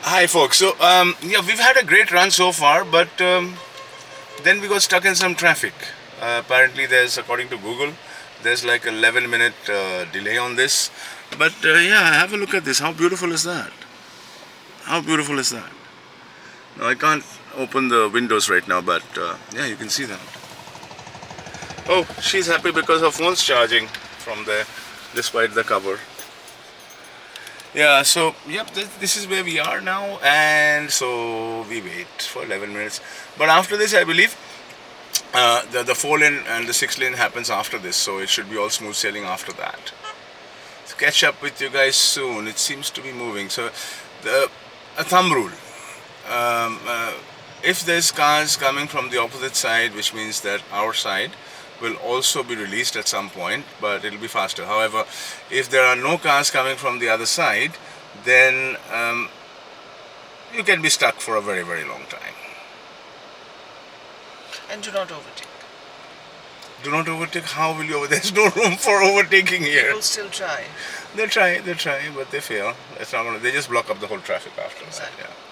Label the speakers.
Speaker 1: Hi folks. So yeah, we've had a great run so far, but then we got stuck in some traffic. Apparently, according to Google, there's like a 11-minute delay on this. But yeah, have a look at this. How beautiful is that? How beautiful is that? Now I can't open the windows right now, but yeah, you can see that. Oh, she's happy because her phone's charging from there, despite the cover. Yeah, so yep, this is where we are now, and so we wait for 11 minutes. But after this, I believe the 4 lane and the 6 lane happens after this, so it should be all smooth sailing after that. So catch up with you guys soon. It seems to be moving. So a thumb rule: um, uh, if there's cars coming from the opposite side, which means that our side will also be released at some point, but it'll be faster. However, if there are no cars coming from the other side, then you can be stuck for a very, very long time.
Speaker 2: And do not overtake.
Speaker 1: Do not overtake. How will you over? There's no room for overtaking here.
Speaker 2: People still try.
Speaker 1: They try, but they fail. It's not gonna. They just block up the whole traffic after
Speaker 2: Exactly.
Speaker 1: that. Yeah.